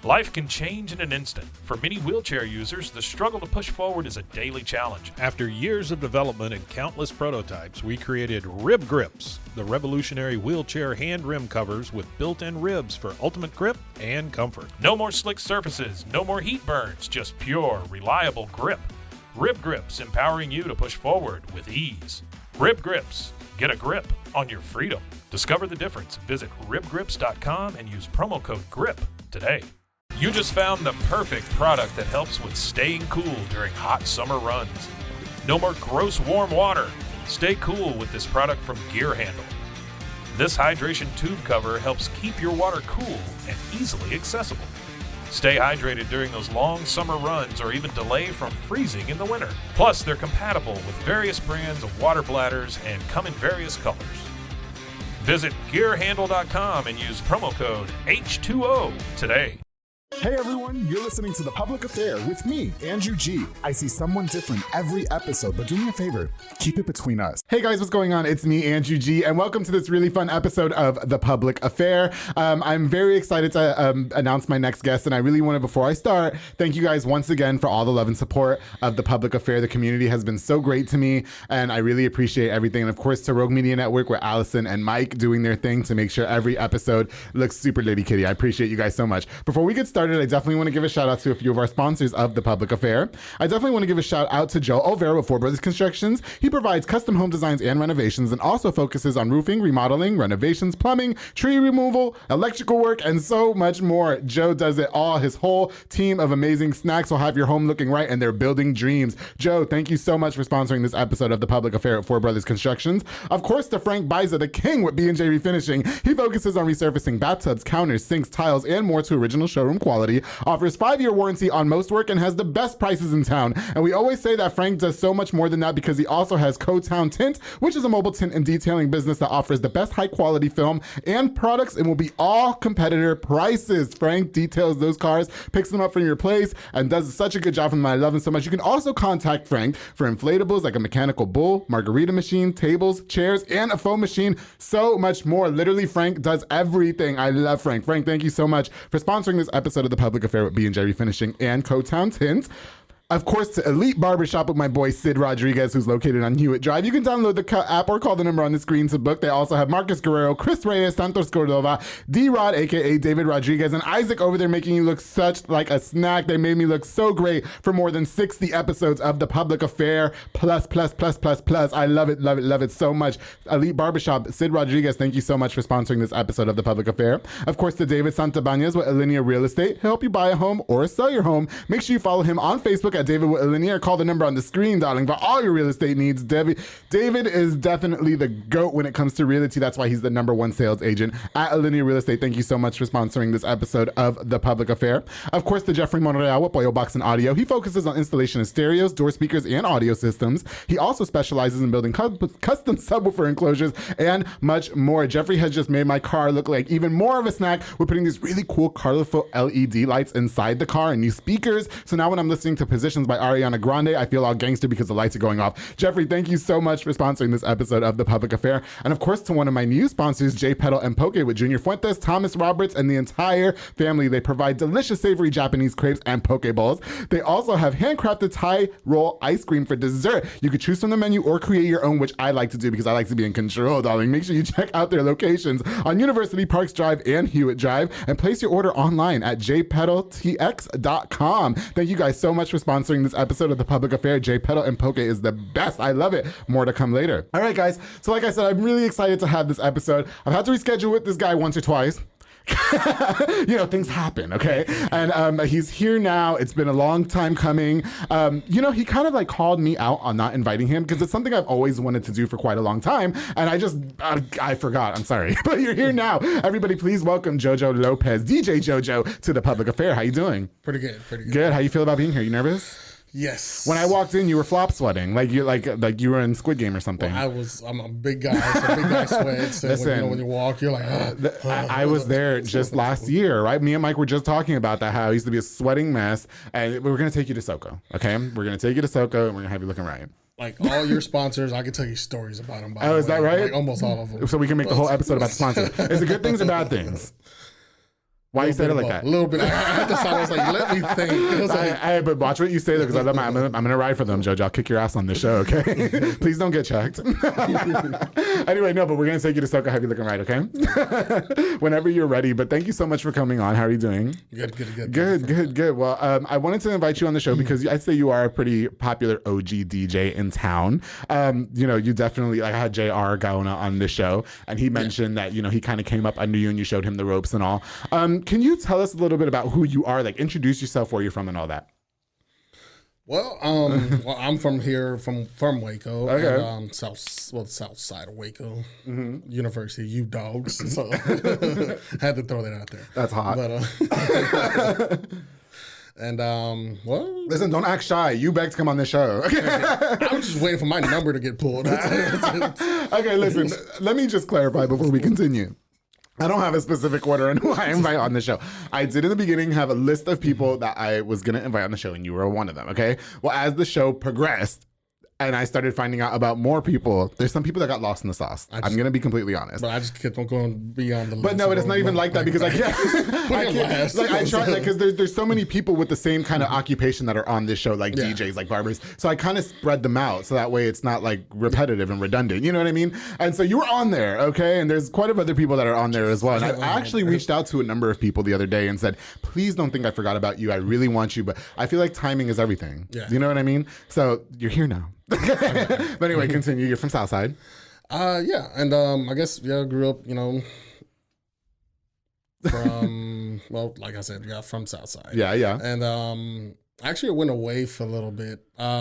Life can change in an instant. For many wheelchair users, the struggle to push forward is a daily challenge. After years of development and countless prototypes, we created Rib Grips, the revolutionary wheelchair hand rim covers with built-in ribs for ultimate grip and comfort. No more slick surfaces, no more heat burns, just pure, reliable grip. Rib Grips, empowering you to push forward with ease. Rib Grips, get a grip on your freedom. Discover the difference. Visit ribgrips.com and use promo code GRIP today. You just found the perfect product that helps with staying cool during hot summer runs. No more gross warm water. Stay cool with this product from Gear Handle. This hydration tube cover helps keep your water cool and easily accessible. Stay hydrated during those long summer runs or even delay from freezing in the winter. Plus, they're compatible with various brands of water bladders and come in various colors. Visit gearhandle.com and use promo code H2O today. Hey everyone, you're listening to The Public Affair with me, Andrew G. I see someone different every episode, but do me a favor, keep it between us. Hey guys, what's going on? It's me, Andrew G, and welcome to this really fun episode of The Public Affair. I'm very excited to announce my next guest, and I really want to, before I start, thank you guys once again for all the love and support of The Public Affair. The community has been so great to me, and I really appreciate everything. And of course, to Rogue Media Network, where Allison and Mike doing their thing to make sure every episode looks super litty kitty. I appreciate you guys so much. Before we get started, I definitely want to give a shout out to a few of our sponsors of The Public Affair. I definitely want to give a shout out to Joe Olvera with Four Brothers Constructions. He provides custom home designs and renovations and also focuses on roofing, remodeling, renovations, plumbing, tree removal, electrical work, and so much more. Joe does it all. His whole team of amazing snacks will have your home looking right, and they're building dreams. Joe, thank you so much for sponsoring this episode of The Public Affair at Four Brothers Constructions. Of course, to Frank Biza, the king with B&J Refinishing. He focuses on resurfacing bathtubs, counters, sinks, tiles, and more to original showroom quality. Offers 5-year warranty on most work and has the best prices in town. And we always say that Frank does so much more than that because he also has Co-Town Tint, which is a mobile tint and detailing business that offers the best high quality film and products and will be all competitor prices. Frank details those cars, picks them up from your place, and does such a good job for them. I love him so much. You can also contact Frank for inflatables like a mechanical bull, margarita machine, tables, chairs, and a foam machine. So much more. Literally, Frank does everything. I love Frank. Frank, thank you so much for sponsoring this episode of The Public Affair with B&J Refinishing and Co-Town Tint. Of course, to Elite Barbershop with my boy Sid Rodriguez, who's located on Hewitt Drive. You can download the app or call the number on the screen to book. They also have Marcus Guerrero, Chris Reyes, Santos Cordova, D-Rod, aka David Rodriguez, and Isaac over there making you look such like a snack. They made me look so great for more than 60 episodes of The Public Affair. Plus. I love it, love it, love it so much. Elite Barbershop, Sid Rodriguez, thank you so much for sponsoring this episode of The Public Affair. Of course, to David Santabanez with Alinea Real Estate. He'll help you buy a home or sell your home. Make sure you follow him on Facebook at David with Alinea. Call the number on the screen, darling, for all your real estate needs. David is definitely the GOAT when it comes to realty. That's why he's the #1 sales agent at Alinea Real Estate. Thank you so much for sponsoring this episode of The Public Affair. Of course, to Jeffrey Monreal with Pollo Box and Audio. He focuses on installation of stereos, door speakers, and audio systems. He also specializes in building custom subwoofer enclosures and much more. Jeffrey has just made my car look like even more of a snack. We're putting these really cool colorful LED lights inside the car and new speakers. So now when I'm listening to Positions by Ariana Grande, I feel all gangster because the lights are going off. Jeffrey, thank you so much for sponsoring this episode of The Public Affair. And of course, to one of my new sponsors, J Pedal and Poke with Junior Fuentes, Thomas Roberts, and the entire family. They provide delicious savory Japanese crepes and poke bowls. They also have handcrafted Thai roll ice cream for dessert. You could choose from the menu or create your own, which I like to do because I like to be in control, darling. Make sure you check out their locations on University Parks Drive and Hewitt Drive and place your order online at jpedaltx.com. Thank you guys so much for sponsoring this episode of The Public Affair. J Pedal and Poke is the best. I love it. More to come later. All right, guys. So like I said, I'm really excited to have this episode. I've had to reschedule with this guy once or twice. You know, things happen, okay? And he's here now. It's been a long time coming. You know, he kind of like called me out on not inviting him because it's something I've always wanted to do for quite a long time. And I forgot. I'm sorry. But you're here now. Everybody, please welcome Jojo Lopez, DJ Jojo, to The Public Affair. How you doing? Pretty good. Good. How you feel about being here? You nervous? Yes. When I walked in, you were flop sweating, like you were in Squid Game or something. Well, I'm a big guy, so big guy sweats. Listen, when you walk, you're like. I was there just last year, right? Me and Mike were just talking about that, how I used to be a sweating mess, and we're gonna take you to Soko, okay? We're gonna take you to Soko, and we're gonna have you looking right. Like all your sponsors, I can tell you stories about them. Oh, is that right? Like almost all of them. So we can make the whole episode about the sponsors. Is it good things or bad things? Why you say it like that? A little bit. I had to stop. I was like, let me think. It was like, But watch what you say though, because I'm gonna ride for them, Jojo. I'll kick your ass on this show, okay? Please don't get checked. Anyway, no, but we're gonna take you to Soca Heavy Looking Right, okay? Whenever you're ready. But thank you so much for coming on. How are you doing? Good. Well, I wanted to invite you on the show because I'd say you are a pretty popular OG DJ in town. You definitely, I had JR Gaona on the show, and he mentioned that he kind of came up under you and you showed him the ropes and all. Can you tell us a little bit about who you are? Like, introduce yourself, where you're from, and all that. Well, I'm from here, from Waco, okay. and south side of Waco, University, you dogs. So had to throw that out there. That's hot. But and well, listen, don't act shy. You begged to come on this show. I was just waiting for my number to get pulled. Okay, listen. Let me just clarify before we continue. I don't have a specific order on who I invite on the show. I did in the beginning have a list of people that I was going to invite on the show, and you were one of them, okay? Well, as the show progressed, and I started finding out about more people, there's some people that got lost in the sauce. I'm going to be completely honest. But I just kept on going beyond the list. But no, it's not even like that because I can't. I try, because there's so many people with the same kind of occupation that are on this show, like DJs, like barbers. So I kind of spread them out so that way it's not like repetitive and redundant. You know what I mean? And so you were on there, okay? And there's quite a few other people that are on there as well. And I actually reached out to a number of people the other day and said, please don't think I forgot about you. I really want you, but I feel like timing is everything. Yeah. You know what I mean? So you're here now. But anyway, continue. You're from Southside. Yeah, and I guess I grew up, from like I said, from Southside. Yeah. And actually I went away for a little bit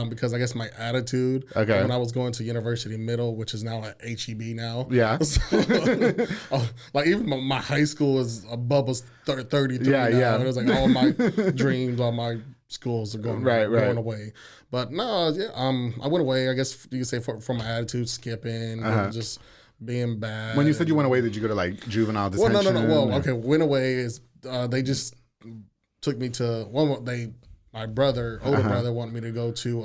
because I guess my attitude when I was going to University Middle, which is now at HEB now. Yeah. So, like even my high school is above us 33 now. And it was like all my dreams, all my schools are going away. But no, I went away, I guess you could say, for my attitude, skipping, just being bad. When you said you went away, did you go to like juvenile detention? Well, no. Well, okay, went away is they just took me to my brother, older brother, wanted me to go to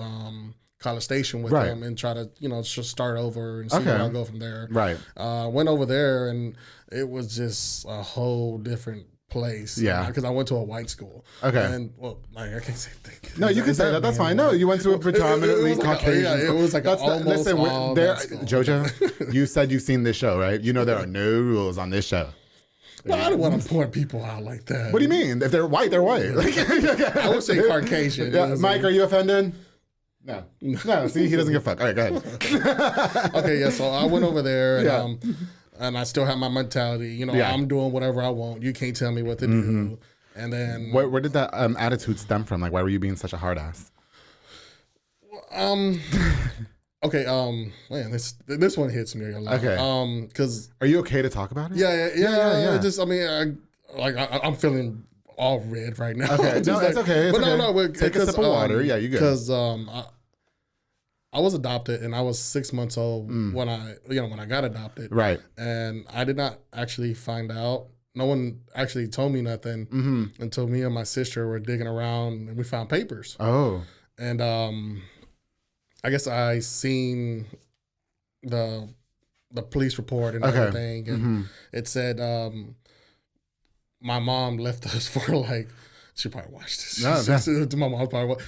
College Station with him and try to just start over and see where I'll go from there. Right. Went over there and it was just a whole different place. Yeah. Because I went to a white school. Okay. And I can't say that. No, you can say that. That's fine. No, you went to a predominantly Caucasian school. It was like almost all that school. Jojo, you said you've seen this show, right? You know there are no rules on this show. Well, I don't want to point people out like that. What do you mean? If they're white, they're white. I would say Caucasian. Yeah. Mike, are you offended? No. See, he doesn't give a fuck. All right, go ahead. Okay, yeah. So I went over there and I still have my mentality. I'm doing whatever I want. You can't tell me what to do. And then where did that attitude stem from? Like, why were you being such a hard ass? Okay, man, this one hits me a lot. Okay, because are you okay to talk about it? Yeah. Just, I'm feeling all red right now. Okay, no, it's okay. No. Take a sip of water. Yeah, you good? Because I was adopted and I was 6 months old when I got adopted. Right, and I did not actually find out. No one actually told me nothing until me and my sister were digging around and we found papers. Oh, and I guess I seen the police report and everything, and it said my mom left us for like. She probably watched this.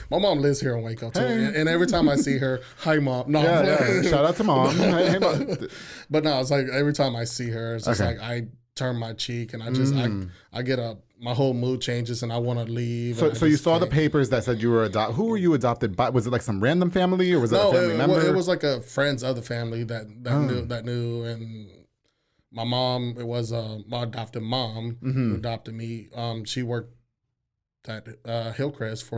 My mom lives here in Waco too, and every time I see her, hi mom. No, shout out to mom. Hey, mom. But no, it's like every time I see her, it's just like I turn my cheek and I just I get up. My whole mood changes and I want to leave. So you saw the papers that said you were adopted. Who were you adopted by? Was it like some random family or was it a family member? It was like a friend's other family that knew. And my mom, it was my adopted mom who adopted me. She worked at Hillcrest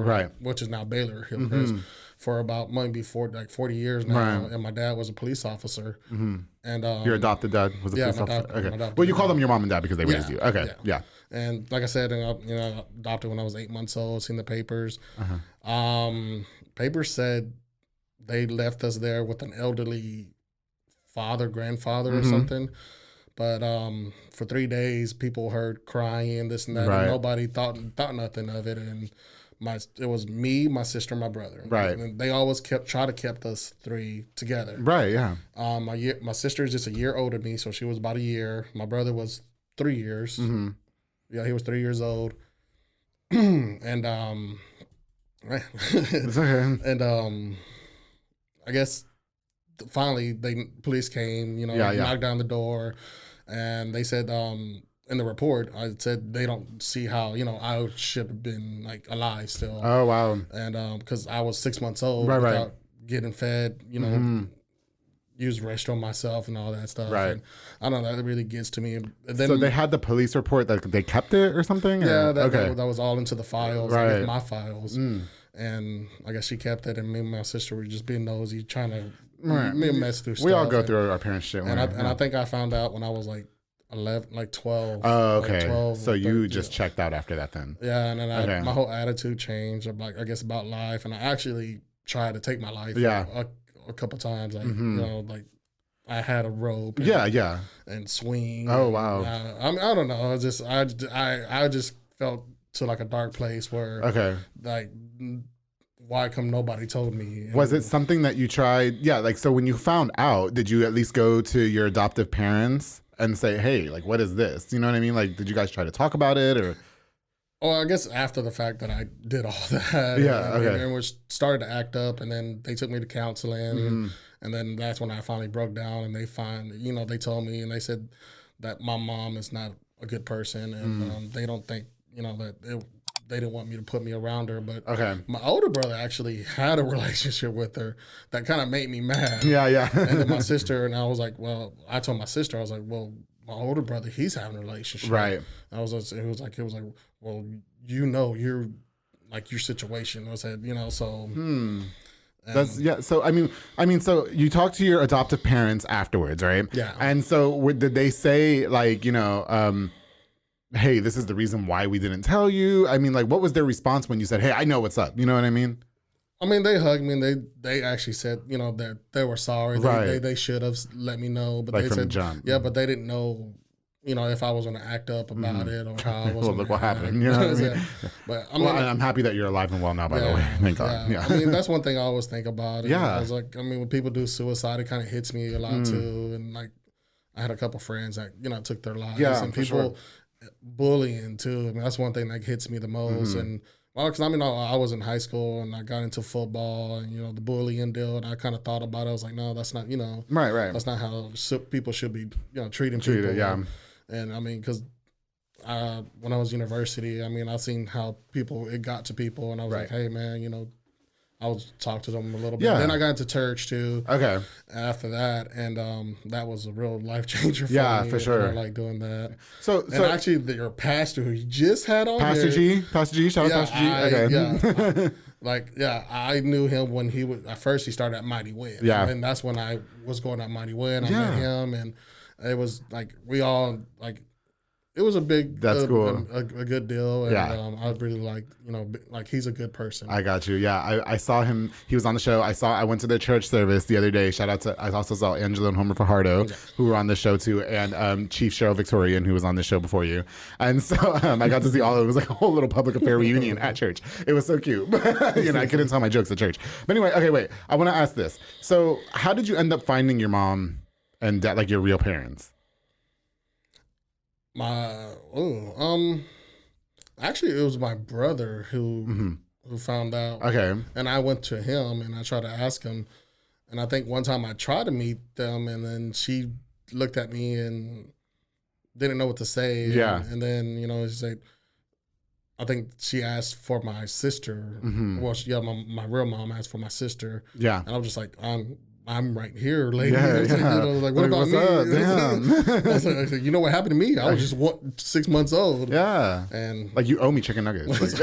which is now Baylor Hillcrest for about maybe 40 years now. And my dad was a police officer. And your adopted dad was a police officer. Okay. Well, you call them your mom and dad because they raised you. Okay. Yeah. And like I said, I adopted when I was 8 months old. Seen the papers. Papers said they left us there with an elderly grandfather or something. But for 3 days, people heard crying, this and that, and nobody thought nothing of it. And it was me, my sister, and my brother. Right. And they always try to keep us three together. Right. Yeah. My sister is just a year older than me, so she was about a year. My brother was 3 years. Yeah, he was 3 years old. And It's okay. and I guess finally police came, knocked down the door, and they said in the report, I said they don't see how, I should have been like alive still. Oh wow. And because I was 6 months old, right. getting fed, use restroom myself and all that stuff. Right. And I don't know, that really gets to me. And then, So they had the police report that they kept it or something? Yeah, or? that was all into the files, Right. my files. And I guess she kept it, and me and my sister were just being nosy, trying to mess through stuff. We all go through our parents' shit. And I think I found out when I was like 11, like 12. Oh, okay. Like 12, so you just checked out after that then? Yeah, and then my whole attitude changed, I guess, about life. And I actually tried to take my life a couple times. Like, like I had a rope. And swing. Oh, wow. I mean, I don't know. I just felt to like a dark place where, like, why come nobody told me? Was it something that you tried? Yeah, like, so when you found out, did you at least go to your adoptive parents and say, hey, like, what is this? You know what I mean? Like, did you guys try to talk about it or? Oh, I guess after the fact that I did all that. Yeah, and we started to act up, and then they took me to counseling, and then that's when I finally broke down, and they told me, and they said that my mom is not a good person, and they don't think, that they didn't want me to put me around her. But my older brother actually had a relationship with her that kind of made me mad. Yeah. And then my sister, and I was like, well, I told my sister, I was like, well, my older brother, he's having a relationship. Right. It was like, well, you're like your situation. I said, so. That's So I mean, so you talked to your adoptive parents afterwards, right? Yeah. And so did they say like, hey, this is the reason why we didn't tell you? I mean, like, what was their response when you said, hey, I know what's up? You know what I mean? I mean, they hugged me, and they actually said, that they were sorry. They should have let me know, but like they from said, the jump. Yeah, but they didn't know, if I was going to act up about it or how I was. Well, look what happened. You know what I mean? But I mean, I'm happy that you're alive and well now. By the way, thank God. Yeah. I mean, that's one thing I always think about. Yeah. I was like, when people do suicide, it kind of hits me a lot too, and like, I had a couple friends that took their lives, and people bullying too. I mean, that's one thing that hits me the most, and. Well, because I was in high school and I got into football and the bullying deal, and I kind of thought about it. I was like, no, that's not right. That's not how people should be treating people. Yeah. And I mean, because when I was university, I seen how it got to people, and I was like, hey man, I was talk to them a little bit. Yeah. Then I got into church too. Okay. After that, and that was a real life changer for me. Yeah, for sure. I like doing that. So actually, your pastor who you just had on Pastor here, G, shout out Pastor G. Okay. I knew him when he was at first. He started at Mighty Wind. Yeah. And that's when I was going at Mighty Wind. I met him, and it was like we all like. It was a big, that's cool, a good deal, and I really like he's a good person. I got you. Yeah, I saw him. He was on the show. I went to the church service the other day. Shout out to. I also saw Angela and Homer Fajardo, who were on the show too, and Chief Cheryl Victorian, who was on the show before you. And so I got to see all of it. It was like a whole little public affair reunion at church. It was so cute. I couldn't tell my jokes at church. But anyway, okay, wait. I want to ask this. So, how did you end up finding your mom and dad, like your real parents? Actually it was my brother who found out. Okay. And I went to him and I tried to ask him, and I think one time I tried to meet them, and then she looked at me and didn't know what to say. Yeah. And then she said, I think she asked for my sister. Well, my real mom asked for my sister. Yeah. And I was just like, I'm right here, lady. Yeah. Like, what about what's me? Up? Damn. I was like, you know what happened to me? I was just 6 months old. Yeah. And like, you owe me chicken nuggets.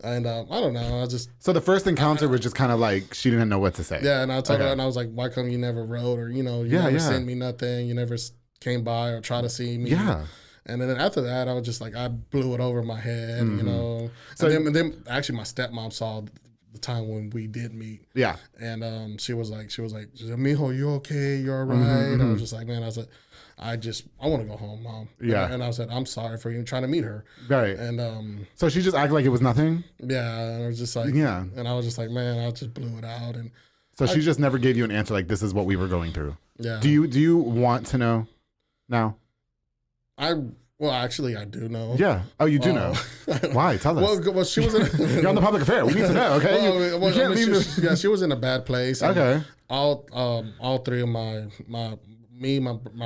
And I don't know. So the first encounter was just kind of like she didn't know what to say. Yeah, and I told her, and I was like, why come you never wrote, or you never sent me nothing, you never came by or tried to see me. Yeah. And then after that, I was just like, I blew it over my head, So and then actually my stepmom saw the time when we did meet. Yeah. And she was like, Mijo, you okay? You all right? I was just like, man, I want to go home, Mom. Yeah. And I said, I'm sorry for even trying to meet her. Right. And so she just acted like it was nothing? Yeah. And I was just like, yeah. And I was just like, man, I just blew it out. And so she just never gave you an answer like, this is what we were going through. Yeah. Do you want to know now? Well, actually, I do know. Yeah. Oh, you do know. Why? Tell us. Well, she was in You're on the public affair. We need to know, okay? You can't leave she was in a bad place. Okay. All three of my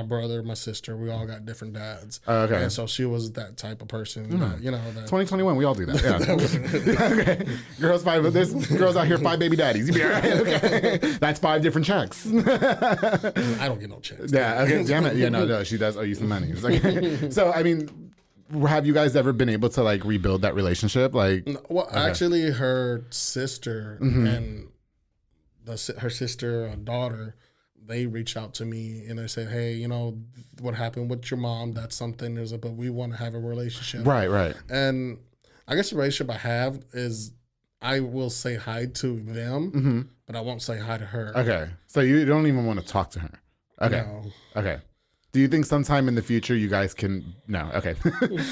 brother, my sister, we all got different dads. Okay. And so she was that type of person that, that 2021, we all do that. Yeah. Okay. There's girls out here, 5 baby daddies. You be all right. Okay. That's 5 different checks. I don't get no checks. Yeah. Okay. Damn it. Yeah. No. She does owe you some money. Okay. So, I mean, have you guys ever been able to like rebuild that relationship? Like, well, actually, her sister and her sister and daughter, they reached out to me and they said, hey, what happened with your mom? That's something. But we want to have a relationship. Right. And I guess the relationship I have is I will say hi to them, but I won't say hi to her. Okay. So you don't even want to talk to her. Okay. No. Okay. Do you think sometime in the future you guys can? No. Okay.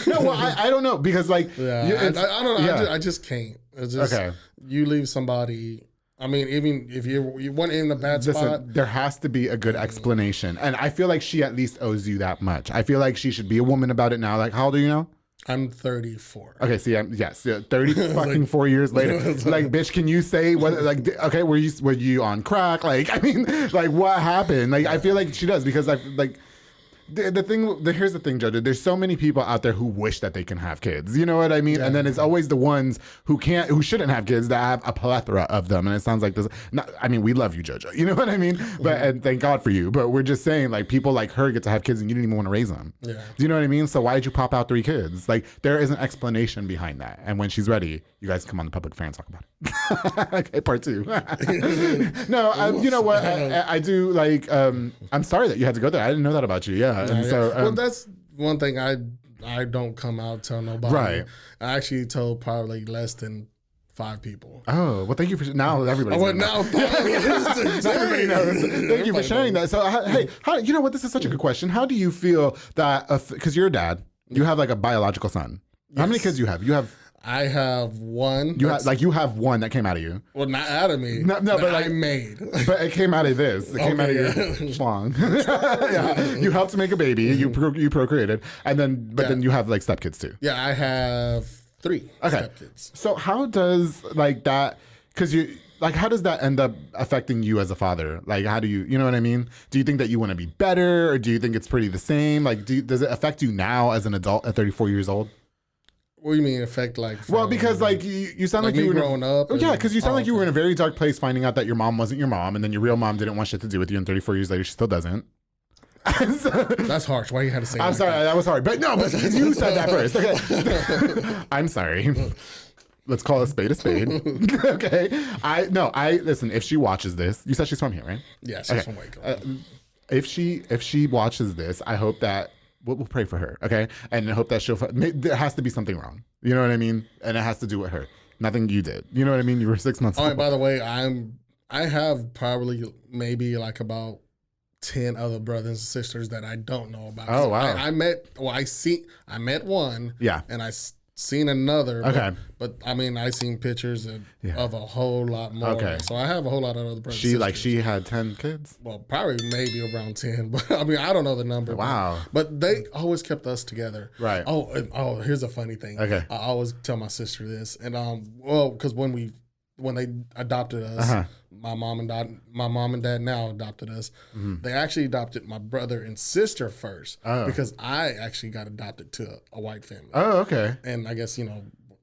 No. Well, I don't know because like. Yeah. I don't know. Yeah. I just can't. It's just, okay. You leave somebody. I mean, even if you went in a bad spot. There has to be a good explanation. And I feel like she at least owes you that much. I feel like she should be a woman about it now. Like, how old are you now? I'm 34. Okay, see, 30 fucking 4 years later. Like, bitch, can you say what? Like, okay, were you on crack? Like, I mean, like, what happened? Like, I feel like she does because I like. Here's the thing, Jojo. There's so many people out there who wish that they can have kids. You know what I mean? Yeah. And then it's always the ones who shouldn't have kids that have a plethora of them. And it sounds like this. I mean, we love you, Jojo. You know what I mean? But and thank God for you. But we're just saying, like, people like her get to have kids and you didn't even want to raise them. Yeah. Do you know what I mean? So why did you pop out 3 kids? Like, there is an explanation behind that. And when she's ready, you guys come on the public fair and talk about it. Okay, part 2. No, you know what? I do like. I'm sorry that you had to go there. I didn't know that about you. Yeah. And so, well, that's one thing I don't come out tell nobody. Right. I actually told probably less than 5 people. Oh, well, thank you for now. Everybody. Everybody knows. Thank you for sharing that. So, hey, you know what? This is such a good question. How do you feel that? Because you're a dad, you have like a biological son. Yes. How many kids do you have? I have one. You have one that came out of you. Well, not out of me. No, but like, I made. But it came out of this. It came out of your schlong. Yeah, you helped make a baby. You procreated, and then then you have like stepkids too. Yeah, I have 3 stepkids. So how does like that? Because how does that end up affecting you as a father? Like, how do you know what I mean? Do you think that you want to be better, or do you think it's pretty the same? Like, does it affect you now as an adult at 34 years old? What do you mean affect like? Well, because like you sound like you were growing up. Yeah, because you sound like you were in a very dark place, finding out that your mom wasn't your mom, and then your real mom didn't want shit to do with you. And 34 years later, she still doesn't. So, that's harsh. Why you had to say? I'm sorry, that was hard. But no, but you said that first. Okay, I'm sorry. Let's call a spade a spade. Okay, listen. If she watches this, you said she's from here, right? Yeah, she's from Waco. If she watches this, I hope that. We'll pray for her, okay? And I hope that there has to be something wrong. You know what I mean? And it has to do with her. Nothing you did. You know what I mean? You were 6 months old. By the way, I have probably maybe like about 10 other brothers and sisters that I don't know about. Oh, wow. I met one. Yeah. And I seen another. Okay. But I mean, I seen pictures of a whole lot more. Okay. So I have a whole lot of other brothers and sisters. She had 10 kids? Well, probably maybe around 10. But I mean, I don't know the number. Wow. But they always kept us together. Right. Oh, here's a funny thing. Okay. I always tell my sister this. And because when they adopted us, my mom and dad now adopted us. Mm-hmm. They actually adopted my brother and sister first because I actually got adopted to a white family. Oh, okay. And I guess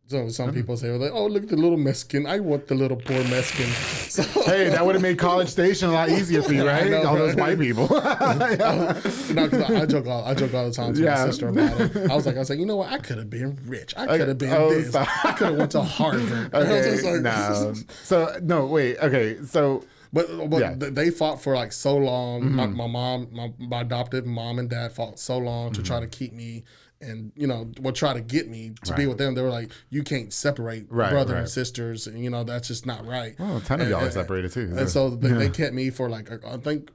so some people say, like, oh, look at the little Mexican. I want the little poor Mexican. So, hey, that would have made College Station a lot easier for you, right? Know, all those white people. No, because I joke all the time to my sister about it. I was like, you know what? I could have been rich. I could have been this. Stop. I could have went to Harvard. Okay, no. So, no, wait. Okay, so... But they fought for like so long. Mm-hmm. My adoptive mom and dad fought so long to try to keep me and, try to get me to be with them. They were like, you can't separate brother and sisters. And, that's just not right. Well, 10 of y'all are separated too. And so they kept me for like, I think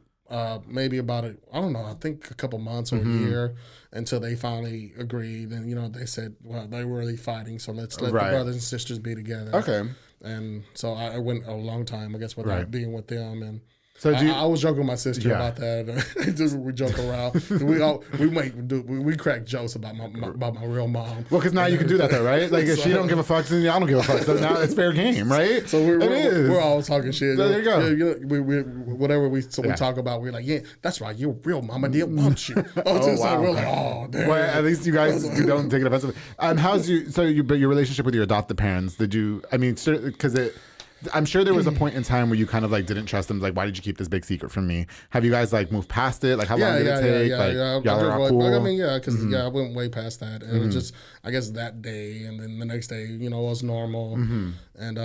maybe about I think a couple months or a year until they finally agreed. And, they said, well, they were really fighting. So let's let the brothers and sisters be together. Okay. And so I went a long time, I guess, without being with them. And So I was joking with my sister about that. Just we joke around. we crack jokes about my real mom. Well, because now you can do that though, right? Like if she don't give a fuck, then I don't give a fuck. So now it's fair game, right? So we're all talking shit. There you go. Whatever we talk about, we're like, yeah, that's right. Your real mama did want you. Wow. We're like, oh damn. Well, at least you guys don't take it offensively. But your relationship with your adopted parents? Did you? I mean, because I'm sure there was a point in time where you kind of like didn't trust them. Like, why did you keep this big secret from me? Have you guys like moved past it? Like, how long did it take? Y'all are all cool. I mean, because I went way past that. And it was just, I guess, that day, and then the next day, it was normal. And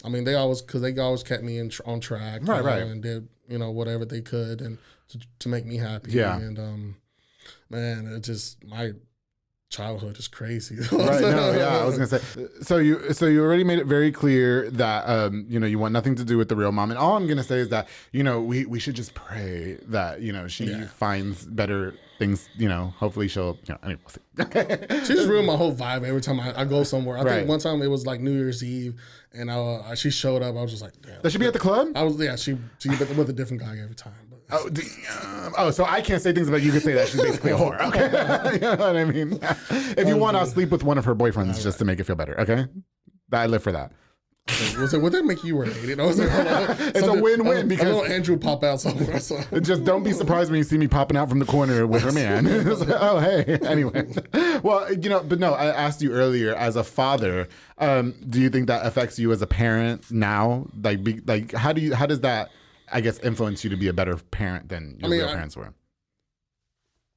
I mean, they always kept me on track, right, and did whatever they could and to make me happy. Yeah. And man, it just my childhood is crazy. Right. No, yeah, I was gonna say. So you already made it very clear that you want nothing to do with the real mom. And all I'm gonna say is that we should just pray that she finds better things. Hopefully she'll. Anyway, we'll see. She just ruined my whole vibe every time I go somewhere. I think one time it was like New Year's Eve, and she showed up. I was just like, damn. Does she be at the club? She with a different guy every time. So I can't say things about you. Can say that she's basically a whore. Okay, you know what I mean. If you want, I'll sleep with one of her boyfriends just to make it feel better. Okay, I live for that. Would that make you related? It's a win-win because I know Andrew pop out somewhere. So. Just don't be surprised when you see me popping out from the corner with her man. Oh, hey. Anyway, well, but no. I asked you earlier as a father. Do you think that affects you as a parent now? Like, how does that, I guess, influence you to be a better parent than your real parents were?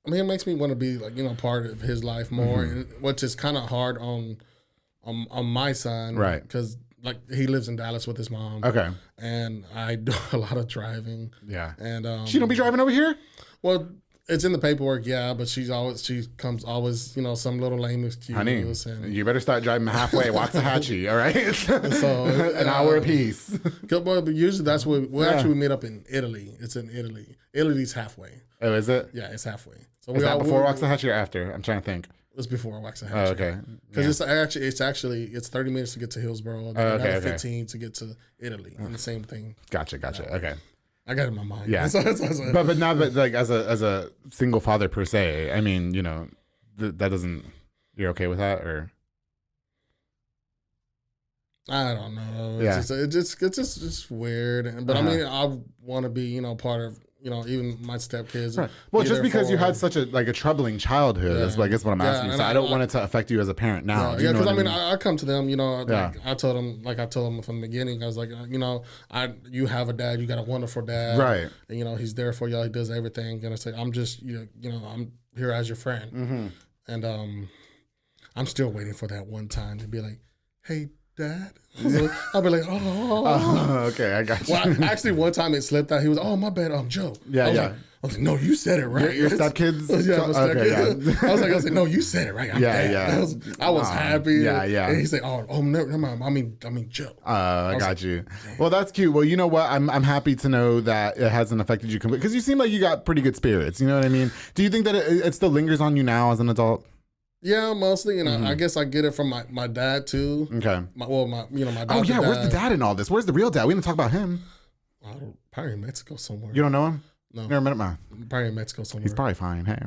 I mean, it makes me want to be part of his life more, which is kind of hard on my son, right? Because he lives in Dallas with his mom, okay, and I do a lot of driving, and she don't be driving over here. Well, it's in the paperwork, but she comes some little lame excuse. Honey, and you better start driving halfway, Waxahachie, all right? So an hour apiece. But usually that's what we meet up in Italy. It's in Italy. Italy's halfway. Oh, is it? Yeah, it's halfway. So is that before Waxahachie or after? I'm trying to think. It's before Waxahachie. Oh, okay. Because it's 30 minutes to get to Hillsborough, and another 15 to get to Italy, and the same thing. Gotcha. Okay. I got it in my mind. Yeah. But now that as a single father per se, I mean, that doesn't. You're okay with that, or? I don't know. Yeah. It's just weird. But I mean, I want to be part of. Even my stepkids. Right. Well, just because you had such a troubling childhood is, I guess, what I'm asking. So I don't want it to affect you as a parent now. Yeah, because I come to them, I told them from the beginning, I was like, you have a dad, you got a wonderful dad. Right. And, he's there for y'all, he does everything. And I say, I'm just, I'm here as your friend. Mm-hmm. And I'm still waiting for that one time to be like, hey, Dad. I'll be like, okay, I got you. Well, actually, one time it slipped out. He was, my bad, I'm Joe. Yeah. I was like, no, you said it right. Your stepkids? Yeah, my stepkids. I was like, no, you said it right. I was happy. Yeah. And he said, never mind. I mean, Joe. I got you. Well, that's cute. Well, you know what? I'm happy to know that it hasn't affected you completely because you seem like you got pretty good spirits. You know what I mean? Do you think that it still lingers on you now as an adult? Yeah, mostly, and I guess I get it from my dad too. Okay. My dad. Oh yeah, where's the dad in all this? Where's the real dad? We didn't talk about him. Probably in Mexico somewhere. You don't know him? No. Never met him. Probably in Mexico somewhere. He's probably fine. Hey,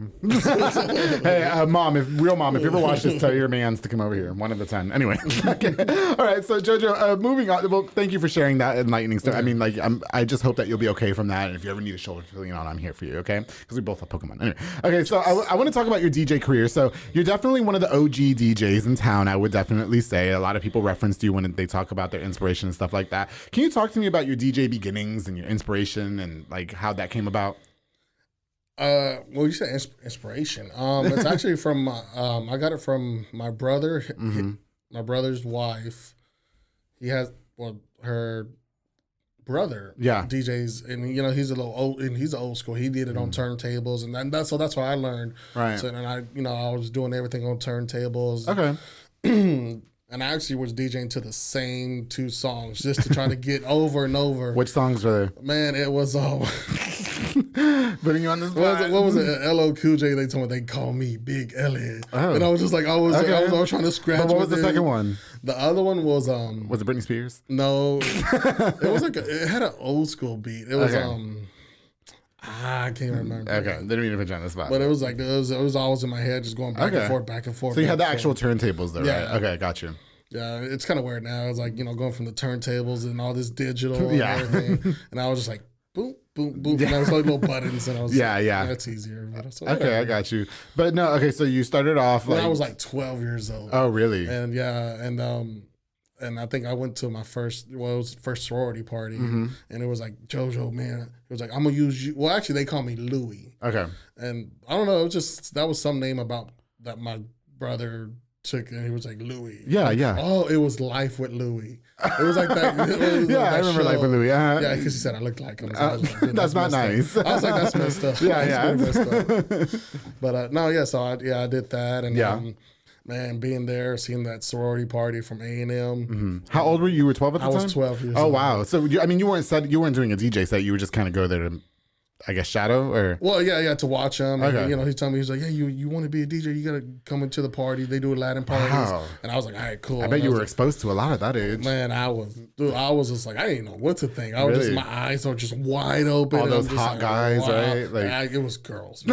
mom, if you ever watch this, tell your mans to come over here. 1 of the 10. Anyway. Okay. All right. So Jojo, moving on. Well, thank you for sharing that enlightening story. Okay. I mean, I just hope that you'll be okay from that. And if you ever need a shoulder to lean on, I'm here for you. Okay. Because we both have Pokemon. Anyway. Okay. So I want to talk about your DJ career. So you're definitely one of the OG DJs in town. I would definitely say a lot of people reference you when they talk about their inspiration and stuff like that. Can you talk to me about your DJ beginnings and your inspiration and how that came about? Well, you said inspiration. It's actually from I got it from my brother. My brother's wife. He has her brother. Yeah. DJs, and he's a little old, and he's old school. He did it on turntables, and that's what I learned. Right. So then I was doing everything on turntables. Okay. And I actually was DJing to the same 2 songs just to try to get over and over. Which songs were they? Man, it was Putting you on the spot. What was it? LL Cool J. They told me they call me Big Elliot, and I was just like, I was trying to scratch. But what was the second one? The other one was Was it Britney Spears? No, it was like it had an old school beat. It was I can't remember. Okay, they didn't mean to put you on the spot. But it was like it was always in my head, just going back and forth, back and forth. So you had the actual turntables though, right? Okay, got you. Yeah, it's kind of weird now. It's like, going from the turntables and all this digital and everything. And I was just like, boom, boom, boom. And I was like little buttons. And I was that's easier. So okay, I got you. But no, okay, so you started off when I was like 12 years old. Oh, really? And and I think I went to my first sorority party. And it was like, Jojo, man. It was like, I'm going to use you. Well, actually, they call me Louie. Okay. And I don't know. It was just, that was some name about that my brother took, and he was like Louis. Yeah, yeah. Oh, it was Life with Louis. It was like that. I remember Life with Louis. Yeah, because he said I looked like him. So like, that's not nice. I was like, that's messed up. Yeah. Messed up. But no, yeah. So I did that, and man, being there, seeing that sorority party from A&M. Mm-hmm. How old were you? You were 12 at the time? I was 12 years old. Oh wow. So you weren't doing a DJ set. You were just kind of go there to, I guess, shadow or? Well, yeah, to watch him. Okay. And, he told me, he's like, hey, you want to be a DJ, you got to come into the party. They do Latin parties. Wow. And I was like, all right, cool. I bet you were exposed to a lot at that age. Man, I was just like, I didn't know what to think. I was just, my eyes were just wide open. All those hot guys, right? Like, it was girls.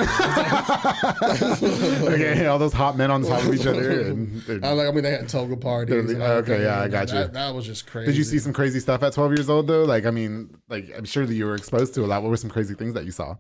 Okay, all those hot men on top of each other. They had toga parties. Okay, I got you. That was just crazy. Did you see some crazy stuff at 12 years old, though? I'm sure that you were exposed to a lot. What were some crazy things that you saw?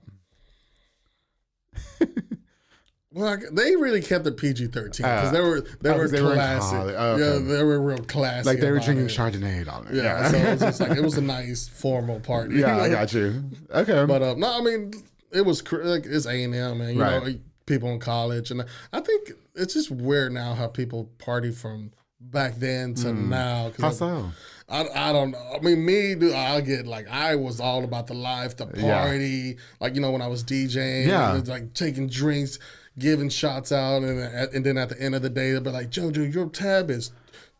Well, they really kept it PG-13 because they were classy. Yeah, they were real classy. Like they were drinking Chardonnay down there. Yeah, so it was just like it was a nice formal party. Yeah, I got you. Okay, but no, I mean it was like it's A&M, and you know people in college, and I think it's just weird now how people party from back then to now. How so? I don't know. I mean, I get like, I was all about the life, the party. Like, when I was DJing, it was like taking drinks, giving shots out. And then at the end of the day, they'll be like, Jojo, your tab is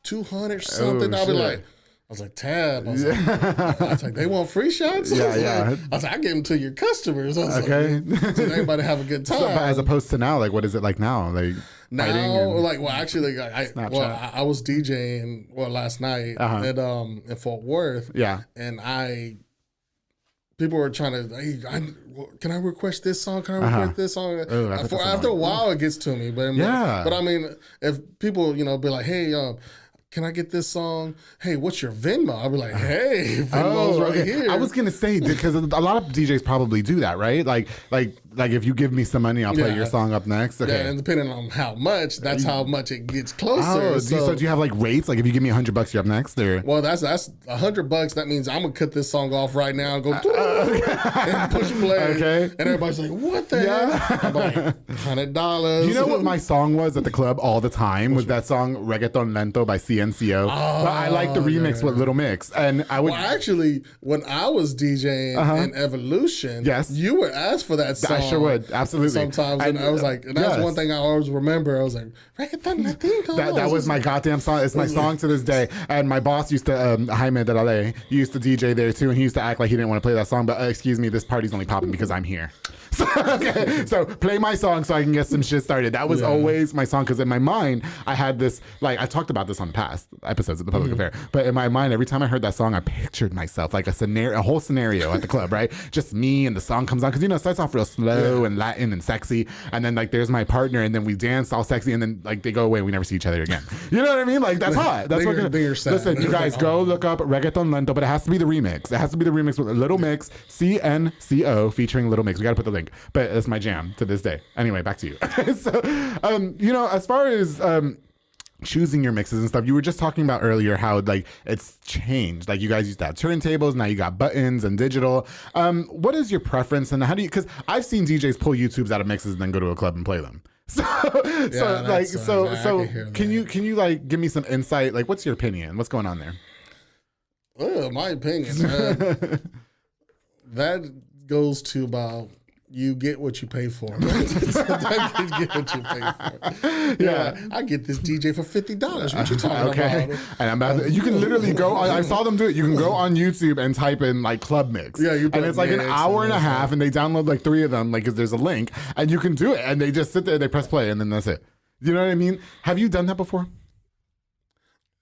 200 something. I'll be like, I was like, tab. I was like, they want free shots? I was like, I give them to your customers. I was like, so everybody have a good time. So, but as opposed to now, like, what is it like now? Like, now, actually, I was DJing last night in Fort Worth. Yeah, and people were trying to. Hey, can I request this song? Can I request this song? After a while, it gets to me. But I mean, if people be like, hey. Can I get this song? Hey, what's your Venmo? I'll be like, hey, Venmo's right here. I was gonna say because a lot of DJs probably do that, right? Like if you give me some money, I'll play your song up next. Okay. Yeah, and depending on how much, that's how much it gets closer. So do you have like rates? Like if you give me $100, you're up next, or? Well, that's $100. That means I'm gonna cut this song off right now and go and push play. Okay. And everybody's like, what the hell? I'm like, $100. You know what my song was at the club all the time? Was that song Reggaeton Lento by CNCO. But I like the remix with Little Mix. And I would actually, when I was DJing in Evolution, you would ask for that song. I sure would, absolutely. Sometimes, and I was like, and that's one thing I always remember. I was like, Reggaeton Latino. That was my goddamn song. It's my song to this day. And my boss used to, Jaime de la Ley, he used to DJ there too, and he used to act like he didn't want to play that song. But excuse me, this party's only popping because I'm here. So play my song so I can get some shit started. That was always my song, because in my mind I had this, like, I talked about this on past episodes of the Public Affair, but in my mind every time I heard that song I pictured myself like a whole scenario at the club, right? Just me, and the song comes on, because it starts off real slow and Latin and sexy, and then like there's my partner, and then we dance all sexy, and then like they go away and we never see each other again. You know what I mean? Like that's hot. That's what. Listen, you guys, go look up Reggaeton Lento, but it has to be the remix. It has to be the remix with Little Mix, CNCO featuring Little Mix. We gotta put the link. But it's my jam to this day. Anyway, back to you. So, as far as choosing your mixes and stuff, you were just talking about earlier how like it's changed. Like you guys used to have turntables, now you got buttons and digital. What is your preference, and how do you? Because I've seen DJs pull YouTubes out of mixes and then go to a club and play them. Can you like give me some insight? Like, what's your opinion? What's going on there? My opinion. That goes to about you get what you pay for. Sometimes you get what you pay for. Yeah, I get this DJ for $50. What you talking about? And I'm about to, you can literally go. I saw them do it. You can go on YouTube and type in like club mix. Yeah, and it's like an hour and a half, and they download like 3 of them. Like, 'cause there's a link, and you can do it. And they just sit there, they press play, and then that's it. You know what I mean? Have you done that before?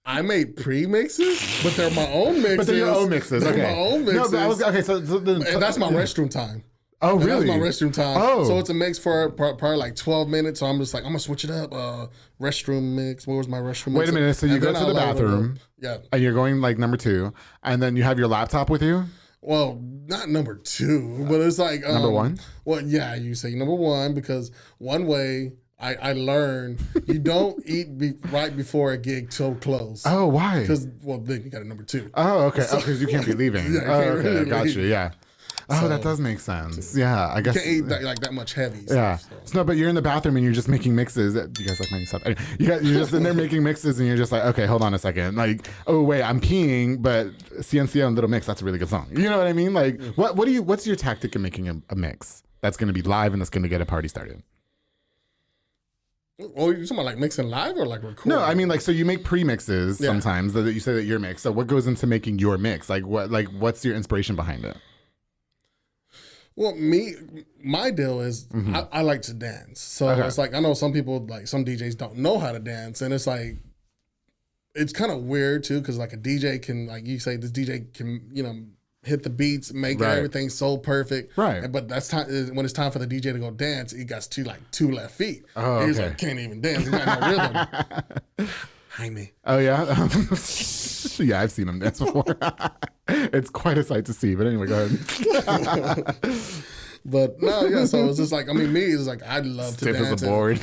I made pre-mixes, but they're my own mixes. But they're your own mixes. Okay. They're my own mixes. No, but and that's my restroom time. Oh, really? That's my restroom time. Oh. So it's a mix for probably like 12 minutes. So I'm just like, I'm going to switch it up. Restroom mix. What was my restroom mix? Wait a minute. So you go to the bathroom. Yeah. And you're going like number 2. And then you have your laptop with you? Well, not number 2, but it's like... number 1? Well, yeah, you say number 1 because one way... I learned you don't eat right before a gig till close. Oh, why? Because, well, then you got a number 2. Oh, okay. Because you can't be leaving. Yeah, okay. Gotcha. Yeah. Oh, that does make sense. Yeah, I guess. You can't eat that much heavy Yeah. stuff. So. No, but you're in the bathroom and you're just making mixes. Do you guys like my stuff? You're just in there making mixes and you're just like, okay, hold on a second. Like, oh, wait, I'm peeing, but Ciencia and Little Mix, that's a really good song. You know what I mean? Like, what's your tactic in making a mix that's going to be live and that's going to get a party started? Oh, you're talking about like mixing live or like recording? No, I mean like so you make pre-mixes sometimes that you say that you're mixed. So what goes into making your mix? What's your inspiration behind it? Well, my deal is I like to dance. So it's like I know some people like some DJs don't know how to dance, and it's like it's kind of weird too because like a DJ can like you say this DJ can hit the beats, make everything so perfect. Right. But that's time when it's time for the DJ to go dance, he got 2 left feet. Oh, He's like, can't even dance. He got no rhythm. Jaime. Oh, yeah? Yeah, I've seen him dance before. It's quite a sight to see. But anyway, go ahead. But no, yeah, so it's just like, I mean, me, it's like, I'd love to dance. Stiff as a board.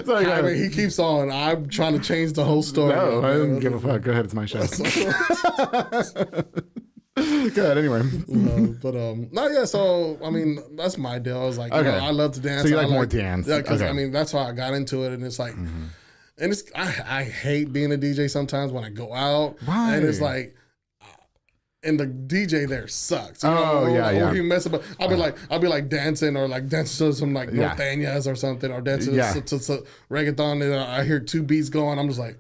Sorry, I mean, he keeps on. I'm trying to change the whole story. No, I don't give a fuck. Go ahead, it's my show. Go ahead, anyway. No, yeah. So I mean, that's my deal. I was like, I love to dance. So you like more dance? Yeah, because I mean, that's why I got into it, and it's like, and it's I hate being a DJ sometimes when I go out. Why? And it's like. And the DJ there sucks. Yeah. Or he mess up. I'll be like dancing or like dancing to some like norteñas or something or dancing to reggaeton. And I hear 2 beats going. I'm just like,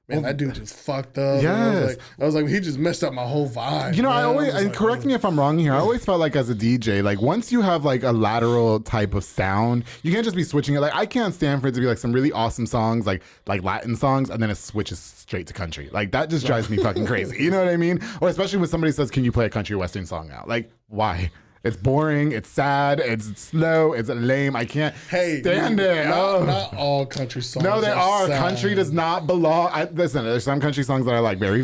man, that dude just fucked up. Yes. I was like, he just messed up my whole vibe. You know, man. I always, and correct me if I'm wrong here, I always felt like as a DJ, like once you have like a lateral type of sound, you can't just be switching it. Like I can't stand for it to be like some really awesome songs, like Latin songs, and then it switches straight to country. Like that just drives me fucking crazy. You know what I mean? Or especially when somebody says, can you play a country western song now? Like, why? It's boring. It's sad. It's slow. It's lame. I can't stand it. Not all country songs. No, there are. Sad. Country does not belong. Listen, there's some country songs that I like. Very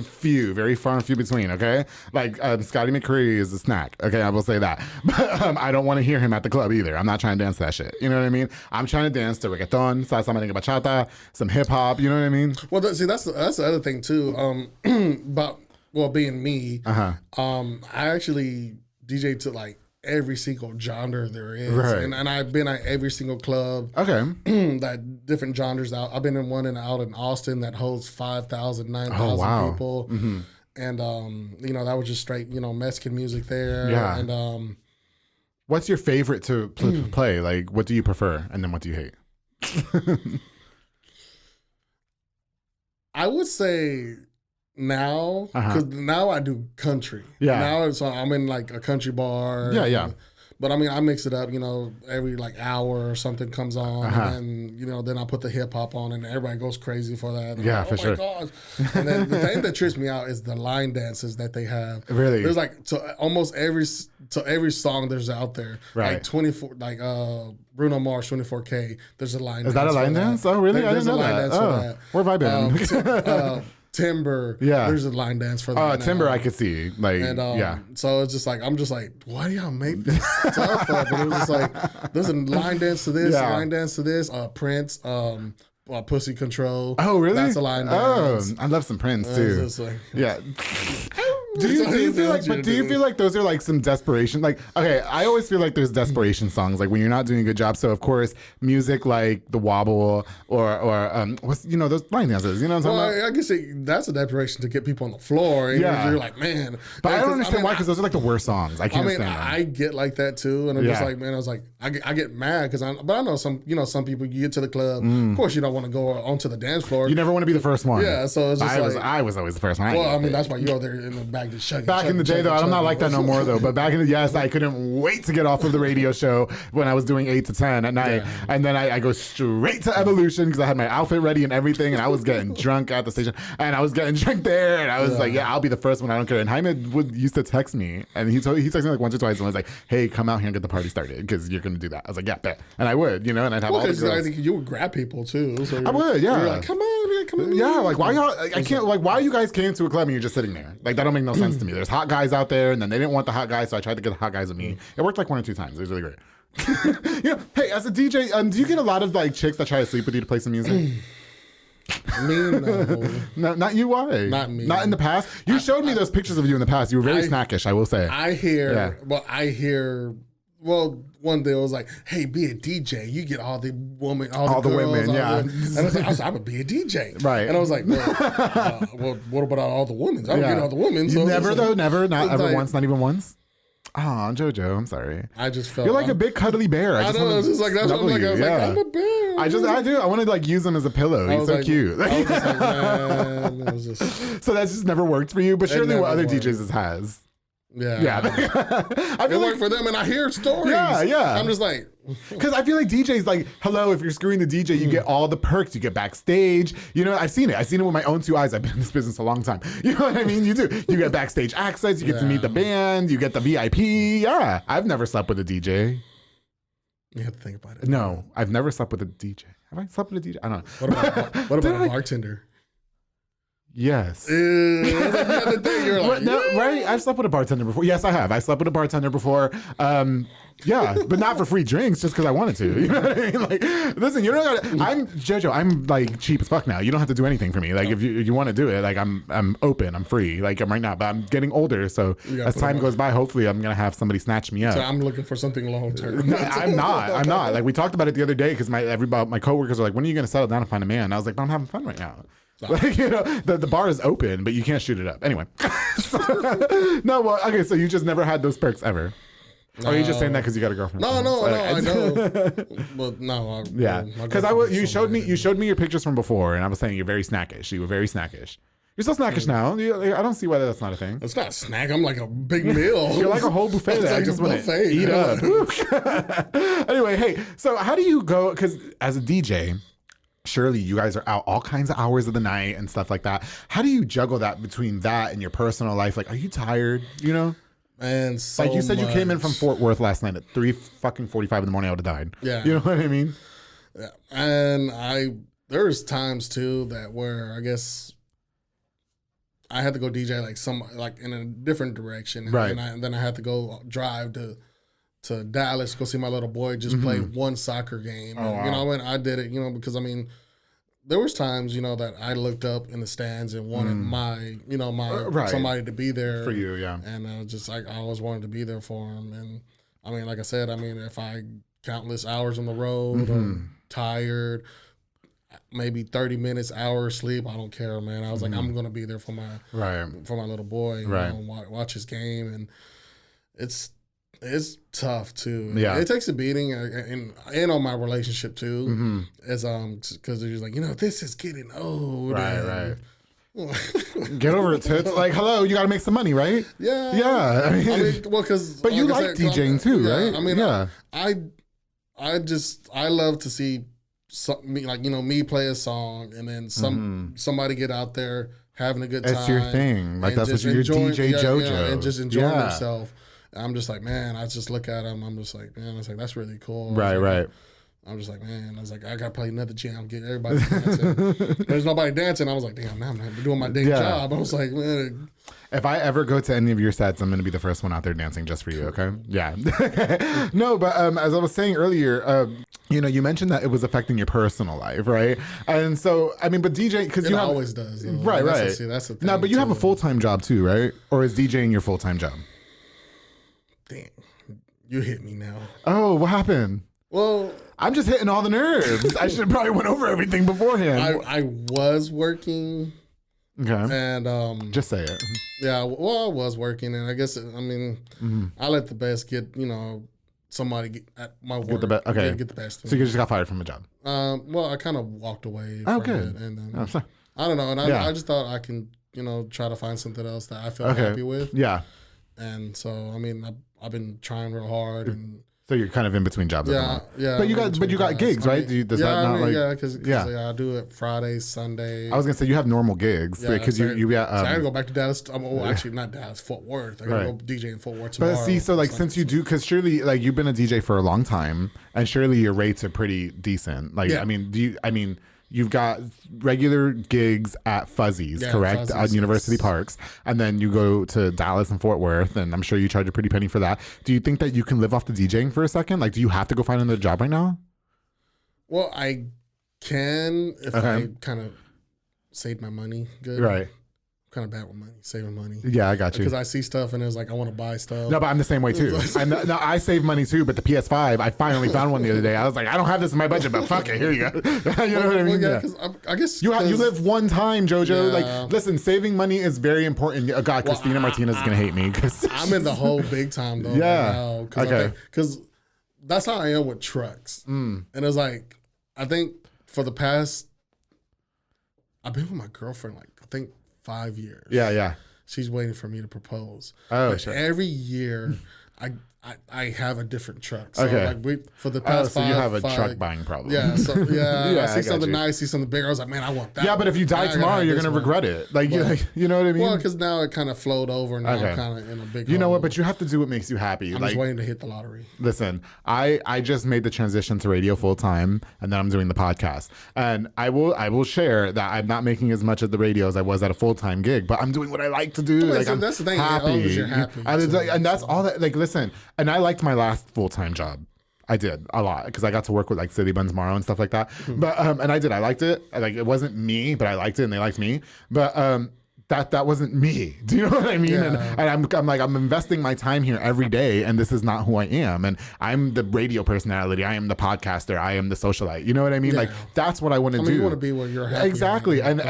far and few between. Okay, like Scotty McCreery is a snack. Okay, I will say that. But I don't want to hear him at the club either. I'm not trying to dance to that shit. You know what I mean? I'm trying to dance to reggaeton, salsa, merengue, bachata, some hip hop. You know what I mean? Well, see, that's the other thing too. But being me, I actually DJ to like every single genre there is. Right. And I've been at every single club. Okay. That different genres out. I've been in one out in Austin that holds 5,000, 9,000 people. Mm-hmm. And that was just straight, Mexican music there. Yeah. And what's your favorite to play? Like what do you prefer and then what do you hate? I would say now, because now I do country. Yeah. Now I'm in like a country bar. Yeah. But I mean, I mix it up, every like hour or something comes on. And then, then I put the hip hop on and everybody goes crazy for that. And for sure. Oh my gosh. And then the thing that trips me out is the line dances that they have. Really? There's like, almost every song there's out there. Right. Like 24, like Bruno Mars, 24K, there's a line dance. Is that a line dance? Oh, really? I didn't know that. There's a line dance for that. Where have I been? Timber, there's a line dance for that. Timber, I could see, So it's just like I'm just like, why do y'all make this tough? But it was just like, there's a line dance to this, line dance to this. Prince, Pussy Control. Oh, really? That's a line dance. Oh, I love some Prince too. Like, yeah. Do you feel like? But do you feel like those are like some desperation? Like, okay, I always feel like there's desperation songs, like when you're not doing a good job. So of course, music like The Wobble or what's those line dances. You know what I'm talking about? I guess that's a desperation to get people on the floor. And you're like, man. But I don't understand why, because those are like the worst songs. I can't stand them. I get like that too, and I'm just like, man, I was like, I get mad because but I know some people. You get to the club, of course, you don't want to go onto the dance floor. You never want to be the first one. Yeah, so it's just I was always the first one. Well, I mean, that's why you're there in the back just shucking. Back in the day, though, I'm not like that no more, though. But back in the I couldn't wait to get off of the radio show when I was doing 8 to 10 at night, and then I go straight to Evolution because I had my outfit ready and everything, and I was getting drunk at the station, and I was getting drunk there, and I was like, I'll be the first one. I don't care. And Jaime used to text me, and he texted me like once or twice, and was like, hey, come out here and get the party started because you're gonna do that. I was like, yeah, bet, and I would, and I'd have all the girls. I think you would grab people too. So I would, yeah. You're like, come on, man, come on. Yeah, like why y'all? I can't. Like why you guys came to a club and you're just sitting there? Like that don't make no sense to me. There's hot guys out there, and then they didn't want the hot guys, so I tried to get the hot guys with me. It worked like 1 or 2 times. It was really great. Hey, as a DJ, do you get a lot of like chicks that try to sleep with you to play some music? Me, no. Not you. Why? Not me. Not in the past. You showed me those pictures of you in the past. You were very snackish, I will say. I hear. Well, one day I was like, "Hey, be a DJ. You get all the women, all the girls, women, yeah." And I was like, "I'm gonna be a DJ." Right. And I was like, "Well, what about all the women? I don't get all the women." So never though, never, not ever like, once, not even once. Oh, Jojo, I'm sorry. I just felt you're like a big cuddly bear. I know. It's just like that's what I'm like. I was like, I'm a bear. I do. I want to like use him as a pillow. He's so cute. I was just like, man, it was just. So that's just never worked for you. But surely what other DJs has. Yeah. I feel like for them, and I hear stories. Yeah. I'm just like, because I feel like DJs, like, hello, if you're screwing the DJ, you get all the perks. You get backstage. I've seen it. I've seen it with my own 2 eyes. I've been in this business a long time. You know what I mean? You do. You get backstage access. You get to meet the band. You get the VIP. Yeah. I've never slept with a DJ. You have to think about it. No, I've never slept with a DJ. Have I slept with a DJ? I don't know. What about a bartender? Yes. The other day, you're like, right? I've slept with a bartender before. Yes, I have. I slept with a bartender before. But not for free drinks, just because I wanted to. You know what I mean? Like, listen, you don't gotta. I'm Jojo. I'm like cheap as fuck now. You don't have to do anything for me. Like, if you want to do it, like I'm open. I'm free. Like I'm right now. But I'm getting older, so as time goes by, hopefully I'm gonna have somebody snatch me up. So I'm looking for something long term. I'm not. Like we talked about it the other day because my coworkers are like, when are you gonna settle down and find a man? And I was like, but I'm having fun right now. Like, the bar is open, but you can't shoot it up. Anyway. Okay, so you just never had those perks ever. Or are you just saying that because you got a girlfriend? No, I know. But no. Because you showed me your pictures from before, and I was saying you're very snackish. You were very snackish. You're still snackish now. I don't see why that's not a thing. It's not a snack. I'm like a big meal. You're like a whole buffet that I just want to eat up. Anyway, hey, so how do you go? Because as a DJ, surely you guys are out all kinds of hours of the night and stuff like that. How do you juggle that between that and your personal life? Like, are you tired? Man, so like you said, you came in from Fort Worth last night at 3:45 in the morning. I would have died. Yeah, you know what I mean. Yeah, and there's times too where I guess I had to go DJ like in a different direction, right? And then I had to go drive to Dallas, go see my little boy just play one soccer game. Oh, and, wow. And I did it, because I mean, there was times, that I looked up in the stands and wanted my somebody to be there for you, yeah. And I always wanted to be there for him. And I mean, like I said, if I countless hours on the road, or tired, maybe 30 minutes, hour of sleep, I don't care, man. I was like, I'm gonna be there for my little boy, watch his game, and it's tough too. Yeah, it takes a beating, and on my relationship too. As because they're just like, this is getting old. Right. Get over it, tits. Like, hello, you got to make some money, right? Yeah. I mean, well, because but you like DJing too, right? I mean, I love to see me play a song and then somebody get out there having a good time. That's your thing. Like that's what you're DJ Jojo and just enjoying themselves. I'm just like, man, I just look at them. I'm just like, man, it's like, that's really cool. Right. I'm just like, man, I was like, I got to play another jam, get everybody dancing. There's nobody dancing. I was like, damn, now I'm not doing my day job. I was like, man. If I ever go to any of your sets, I'm going to be the first one out there dancing just for you, okay? Yeah. No, but as I was saying earlier, you mentioned that it was affecting your personal life, right? And so, I mean, but DJ, because you always does. Though. Right. That's the thing. No, but you have a full-time job too, right? Or is DJing your full-time job? Damn, you hit me now. Oh, what happened? Well, I'm just hitting all the nerves. I should have probably went over everything beforehand. I was working. Okay. And just say it. Yeah, well, I was working, and I guess I let the best get somebody get at my work. Get the best. So you just got fired from a job. Well, I kind of walked away. Oh, from good. It, and then I don't know, and I just thought I can try to find something else that I feel happy with. Yeah. And so I've been trying real hard and. So you're kind of in between jobs. Yeah. But you got gigs, right? Because I do it Friday, Sunday. I was gonna say you have normal gigs because so I gotta go back to Dallas. Actually not Dallas, Fort Worth. I gotta go DJ in Fort Worth tomorrow. But see, so like since you do, because surely like you've been a DJ for a long time, and surely your rates are pretty decent. Like I mean, you've got regular gigs at Fuzzy's, correct? Fuzzy's, on University Parks. And then you go to Dallas and Fort Worth, and I'm sure you charge a pretty penny for that. Do you think that you can live off the DJing for a second? Like, do you have to go find another job right now? Well, I can if I kind of save my money good. Right. Kind of bad with money, saving money. Yeah, I got you. Because I see stuff and it's like I want to buy stuff. No, but I'm the same way too. I save money too, but the PS5, I finally found one the other day. I was like, I don't have this in my budget, but fuck it, here you go. You know what I mean? Yeah, I guess you live one time, Jojo. Like, listen, saving money is very important. Oh God, Christina Martinez is gonna hate me because I'm in the hole big time though. Yeah. Right now, because that's how I am with trucks, and it's like I think for the past, I've been with my girlfriend like I think 5 years. Yeah. She's waiting for me to propose. Oh, shit. Every year, I have a different truck. So like for the past so you have a truck buying problem. Yeah. So I see something nice, see something bigger. I was like, man, I want that. Yeah, but if you die tomorrow, you're gonna regret it. Like, you know what I mean? Well, because now it kind of flowed over, and now I'm kind of in a big. You know what? But you have to do what makes you happy. I'm just waiting to hit the lottery. Listen, I just made the transition to radio full time, and then I'm doing the podcast. And I will share that I'm not making as much at the radio as I was at a full time gig, but I'm doing what I like to do. Like, that's the thing. Happy. You're happy. And that's all that. Like, listen, and I liked my last full-time job. I did a lot because I got to work with like City Buns Morrow and stuff like that. But and I liked it. Like, it wasn't me, but I liked it and they liked me. But that wasn't me. Do you know what I mean? Yeah. And I'm investing my time here every day, and this is not who I am. And I'm the radio personality. I am the podcaster. I am the socialite. You know what I mean? Yeah. Like, that's what I want to do. You want to be where you're happy. Exactly. And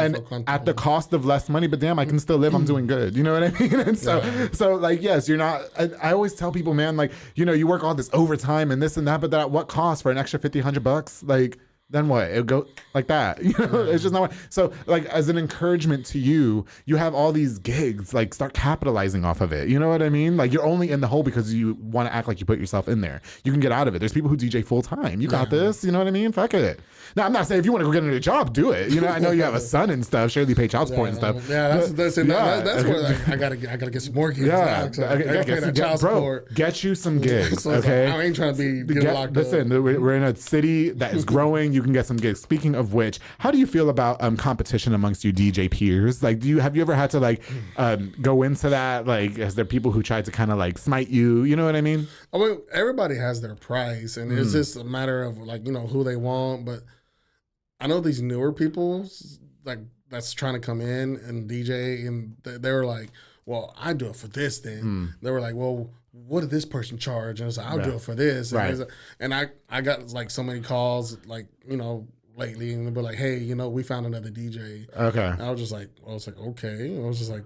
at the cost of less money, but damn, I can still live. I'm doing good. You know what I mean? And so like, yes, you're not. I always tell people, man, like, you work all this overtime and this and that, but that at what cost for an extra $50-$100? Like, then what? It'll go like that. It's just not. So, like, as an encouragement to you, you have all these gigs. Like, start capitalizing off of it. You know what I mean? Like, you're only in the hole because you want to act like you put yourself in there. You can get out of it. There's people who DJ full time. You got this. You know what I mean? Fuck it. Now, I'm not saying if you want to go get a job, do it. I know you have a son and stuff. Surely pay child support and stuff. Yeah, that's where I gotta get some more gigs. Yeah, I gotta pay that child support. Get you some gigs. Okay, I ain't trying to be locked up. Listen, we're in a city that is growing. You can get some gigs. Speaking of which, how do you feel about competition amongst your DJ peers? Like, have you ever had to like go into that? Like, is there people who try to kind of like smite you? You know what I mean? I mean, everybody has their price, and it's just a matter of like who they want. But I know these newer people like that's trying to come in and DJ, and they were like, "Well, I do it for this." Then they were like, "Well, what did this person charge?" And I was like, "I'll do it for this." And I got like so many calls, like lately, and they'll be like, "Hey, we found another DJ." Okay. And I was like, okay. I was just like,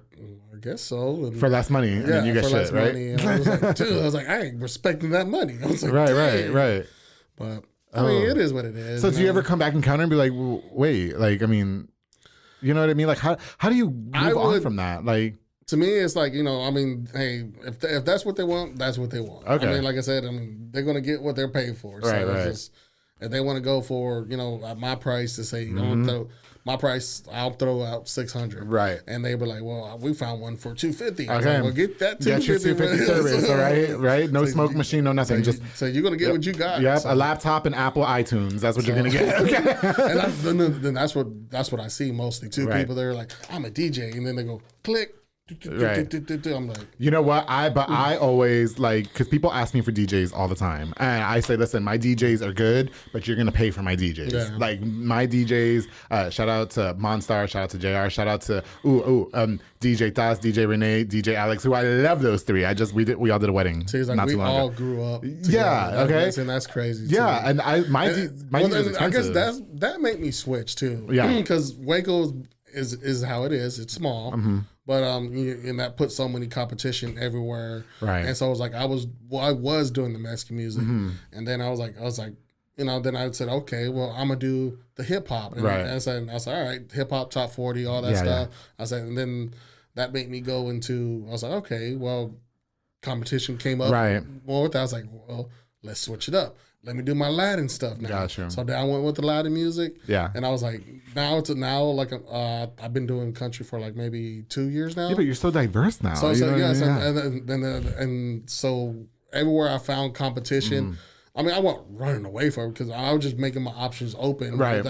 I guess so. And for less money, and then you get shit, right? Money. And I was like, dude, I was like, I ain't respecting that money. I was like, right. But I mean, it is what it is. So do you ever come back and counter and be like, well, wait, like, I mean, you know what I mean? Like, how do you move on from that? Like, to me, it's like, I mean, hey, if that's what they want, that's what they want. Okay. I mean, like I said, they're going to get what they're paid for. So right. it's just, If they want to go for, at my price to say, I'll throw out 600. Right. And they were like, well, we found one for 250. Okay. Like, well, get that 250. Get your 250 service, all right? Right? No smoke machine, no nothing. So you're going to get what you got. Yep, so, a laptop and Apple iTunes. That's what you're going to get. Okay. And that's what I see mostly too. Right. People, they're like, I'm a DJ. And then they go, click. Right. I'm like, you know what? I always because people ask me for DJs all the time, and I say, listen, my DJs are good, but you're gonna pay for my DJs. Yeah. Like my DJs. Shout out to Monstar, shout out to JR, shout out to DJ Taz, DJ Renee, DJ Alex, who I love those three. We all did a wedding. So like, not we too long all ago. grew up. Yeah. Okay. And that's crazy. Yeah, too. and my DJs expensive. I guess that made me switch too. Yeah. Because Waco is how it is. It's small. Mm-hmm. But and that put so many competition everywhere, right? And so I was like, I was doing the Mexican music, and then I was like, then I said, okay, well, I'm gonna do the hip hop, and right? I said, all right, hip hop top 40, all that stuff. Yeah. I said, and then that made me go into. I was like, okay, well, competition came up more with that. I was like, well, let's switch it up. Let me do my Latin stuff now. Gotcha. So then I went with the Latin music. Yeah. And I was like, I've been doing country for like maybe 2 years now. Yeah, but you're so diverse now. So and so everywhere I found competition, I mean, I wasn't running away from it because I was just making my options open. Right.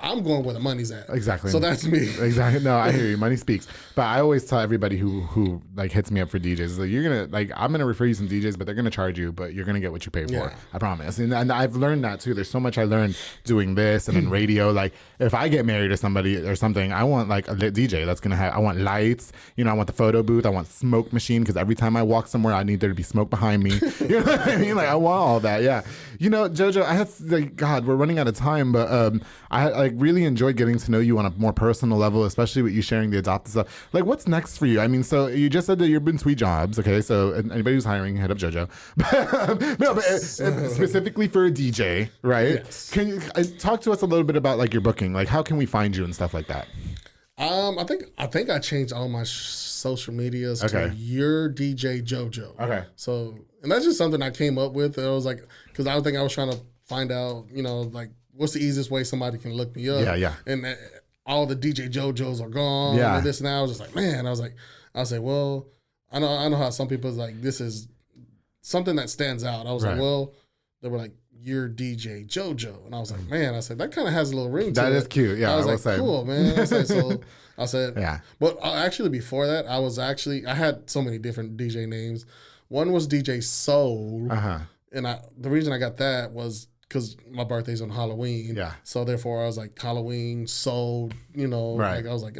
I'm going where the money's at. Exactly. So that's me. Exactly. No, I hear you. Money speaks. But I always tell everybody who like hits me up for DJs, like I'm gonna refer you some DJs, but they're gonna charge you, but you're gonna get what you pay for. Yeah. I promise. And I've learned that too. There's so much I learned doing this and in radio. Like if I get married to somebody or something, I want like a DJ that's gonna have. I want lights. I want the photo booth. I want smoke machine because every time I walk somewhere, I need there to be smoke behind me. You know what I mean? Like I want all that. Yeah. Jojo, I had God, we're running out of time, but I really enjoyed getting to know you on a more personal level, especially with you sharing the adopted stuff. Like, what's next for you? I mean, so you just said that you've been sweet jobs, okay? So anybody who's hiring, hit up Jojo. but specifically for a DJ, right? Yes. Can you talk to us a little bit about like your booking? Like, how can we find you and stuff like that? I think I changed all my social medias to Your DJ Jojo. Okay. So, and that's just something I came up with. I was like, because I think I was trying to find out, like what's the easiest way somebody can look me up. Yeah. And all the DJ Jojos are gone. Yeah. And this and that. I was just like, man. I was like, well, I know how some people's like, this is something that stands out. I was like, well, they were like, Your DJ Jojo. And I was like, man, I said, that kind of has a little ring to it. That is cute. Yeah. I was like, cool, man. I said, yeah. But actually, before that, I had so many different DJ names. One was DJ Soul. And the reason I got that was because my birthday's on Halloween. Yeah. So therefore, I was like, Halloween, Soul, Right. Like, I was like,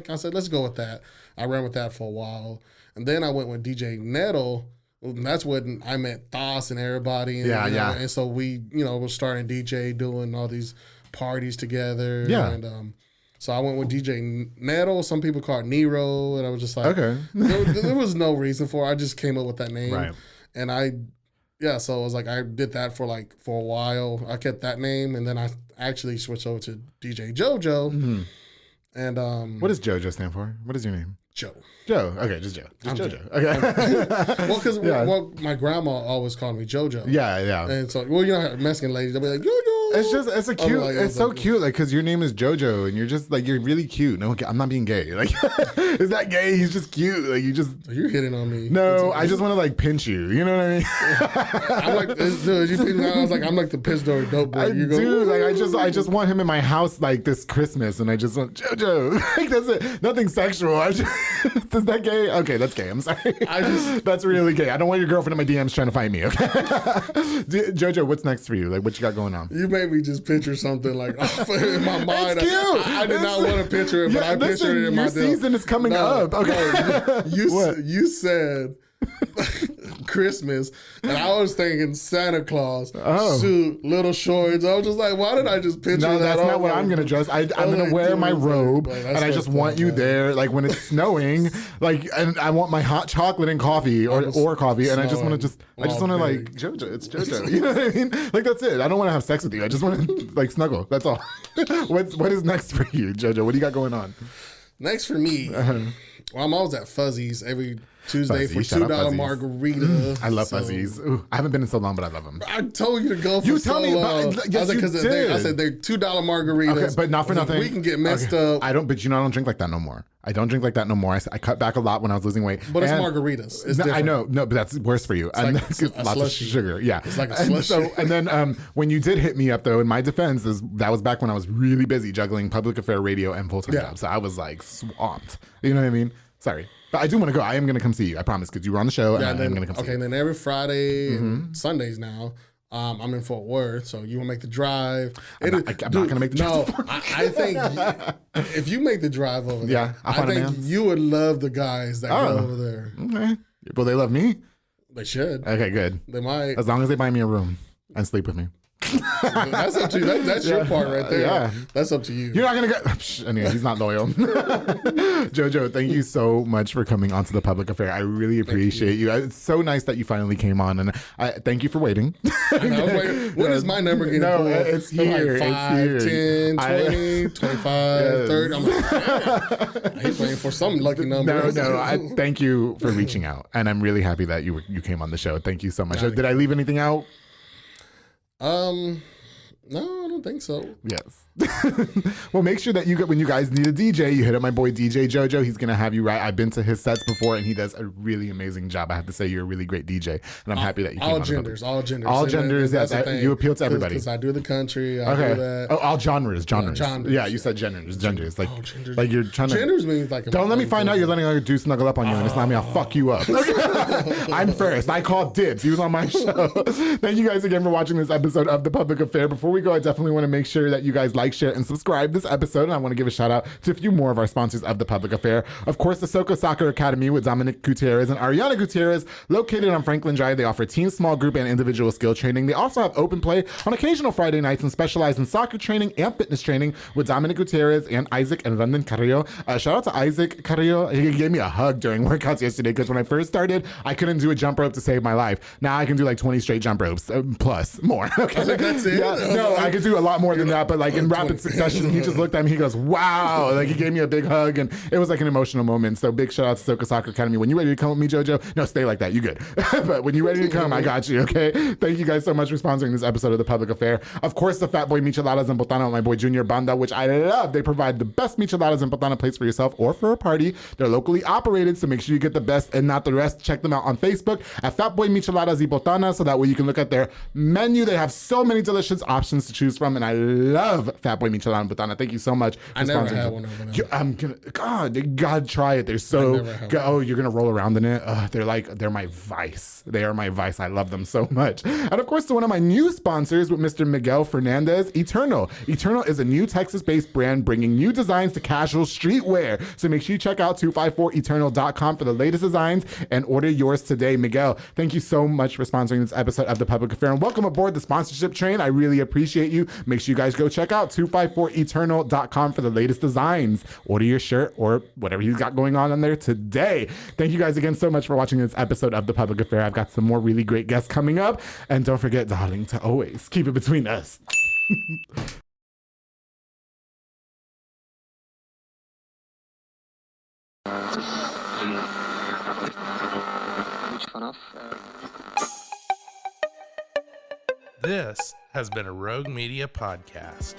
I said, let's go with that. I ran with that for a while. And then I went with DJ Nettle. And that's when I met Thos and everybody. And, and so we, were starting DJ, doing all these parties together. Yeah. And so I went with DJ Nettle. Some people call it Nero. And I was just like, okay. there was no reason for it. I just came up with that name. Right. And so it was like I did that for a while. I kept that name, and then I actually switched over to DJ Jojo. Mm-hmm. And what does Jojo stand for? What is your name? Joe. Joe. Okay, just Joe. Just Jojo. Joe. Okay. Well, because my grandma always called me Jojo. Yeah. And so, Mexican ladies, they'll be like, Jojo. It's cute. It's so cute. Like, because your name is Jojo, and you're just like, you're really cute. No, I'm not being gay. Like, is that gay? He's just cute. Like, you're hitting on me. No, I just want to like pinch you. You know what I mean? I'm like, dude, you think I was like, I'm like the piss door dope boy. I just want him in my house like this Christmas, and I just want Jojo. Like, that's it. Nothing sexual. Is that gay? Okay, that's gay. I'm sorry. That's really gay. I don't want your girlfriend in my DMs trying to find me. Okay, Jojo, what's next for you? Like, what you got going on? You made me just picture something like in my mind. It's cute. I did not want to picture it, but I pictured it in my Your season is coming up. Okay, you said Christmas, and I was thinking Santa Claus suit, little shorts. I was just like, why did I just picture that? No, that's not what I'm gonna dress. I'm gonna wear my robe, and I just want you there, like when it's snowing, like, and I want my hot chocolate and coffee or coffee, and I just want to like Jojo. It's Jojo. You know what I mean? Like that's it. I don't want to have sex with you. I just want to like snuggle. That's all. What is next for you, Jojo? What do you got going on? Next for me, well, I'm always at Fuzzy's every Tuesday Fuzzies, for $2 margarita. I love Fuzzies. Ooh, I haven't been in so long, but I love them. I told you to go for You so tell me, long. but yes, you did. I said they're $2 margaritas. Okay, but not for nothing. We can get messed up. I don't drink like that no more. I cut back a lot when I was losing weight. But it's margaritas. It's different. I know. No, but that's worse for you. It's like lots of sugar. Yeah. It's like a slushy. And then when you did hit me up, though, in my defense, that was back when I was really busy juggling public affair radio and full-time jobs. So I was like swamped. You know what I mean? Sorry. But I do want to go. I am going to come see you. I promise, because you were on the show, and I am going to come see you. Okay, and then every Friday and Sundays now, I'm in Fort Worth, so you will make the drive. I'm not going to make the drive. No, I think if you make the drive over there, I think you would love the guys that go over there. Okay. Well, they love me. They should. Okay, good. They might. As long as they buy me a room and sleep with me. That's up to you. That's your part right there. Yeah. That's up to you. You're not going to go. Anyway, he's not loyal. Jojo, thank you so much for coming onto the public affair. I really appreciate you. It's so nice that you finally came on, and I thank you for waiting. I know, when is my number getting pulled? It's here. Like 5, it's here. 10, 20, 25, 30. I'm like, he's waiting for some lucky number. No. I thank you for reaching out, and I'm really happy that you came on the show. Thank you so much. Did I leave anything out? No, I don't think so. Yes. Well, make sure that when you guys need a DJ, you hit up my boy DJ Jojo. He's gonna have you right. I've been to his sets before, and he does a really amazing job. I have to say, you're a really great DJ, and I'm happy that you came all on. genders. Yes, you appeal to everybody. Because I do the country. I do that. Oh, all genres. Yeah, you said genders. Genders. Genders. Like you're trying to. Genders means like. Don't let me find out you're letting all your dudes snuggle up on you, and it's not me. I'll fuck you up. I'm first. I called dibs. He was on my show. Thank you guys again for watching this episode of The Public Affair. Before we go, I definitely want to make sure that you guys like, share, and subscribe this episode. And I want to give a shout out to a few more of our sponsors of The Public Affair. Of course, the Soko Soccer Academy with Dominic Gutierrez and Ariana Gutierrez, located on Franklin Drive. They offer team, small group, and individual skill training. They also have open play on occasional Friday nights and specialize in soccer training and fitness training with Dominic Gutierrez and Isaac and London Carrillo. Shout out to Isaac Carrillo. He gave me a hug during workouts yesterday because when I first started, I couldn't do a jump rope to save my life. Now I can do like 20 straight jump ropes, plus more. Okay, that's it. Yeah, no, I could do a lot more than that, but like in rapid succession, he just looked at me. He goes, "Wow!" Like he gave me a big hug, and it was like an emotional moment. So big shout out to Soko Soccer Academy. When you ready to come with me, Jojo? No, stay like that. You good? But when you ready to come, I got you. Okay. Thank you guys so much for sponsoring this episode of The Public Affair. Of course, the Fat Boy Micheladas and Botana with my boy Junior Banda, which I love. They provide the best micheladas and Botana plates for yourself or for a party. They're locally operated, so make sure you get the best and not the rest. Check them out on Facebook at Fat Boy Micheladas y Botana, so that way you can look at their menu. They have so many delicious options to choose from, and I love Fat Boy Michelada and Botana. Thank you so much. I never had one over there. I'm gonna, God, you gotta try it. They're so, you're gonna roll around in it. They're my vice. They are my vice. I love them so much. And of course, to one of my new sponsors with Mr. Miguel Fernandez, Eternal. Eternal is a new Texas-based brand bringing new designs to casual streetwear. So make sure you check out 254eternal.com for the latest designs and order yours today. Miguel, thank you so much for sponsoring this episode of The Public Affair, and welcome aboard the sponsorship train. I really appreciate you. Make sure you guys go check out 254eternal.com for the latest designs. Order your shirt or whatever he's got going on there today. Thank you guys again so much for watching this episode of The Public Affair. I've got some more really great guests coming up. And don't forget, darling, to always keep it between us. This has been a Rogue Media podcast.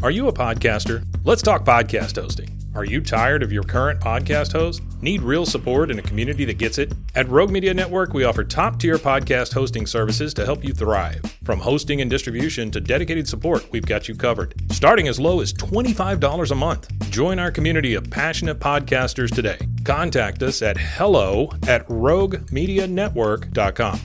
Are you a podcaster? Let's talk podcast hosting. Are you tired of your current podcast host? Need real support in a community that gets it? At Rogue Media Network, we offer top-tier podcast hosting services to help you thrive. From hosting and distribution to dedicated support, we've got you covered. Starting as low as $25 a month. Join our community of passionate podcasters today. Contact us at hello@roguemedianetwork.com.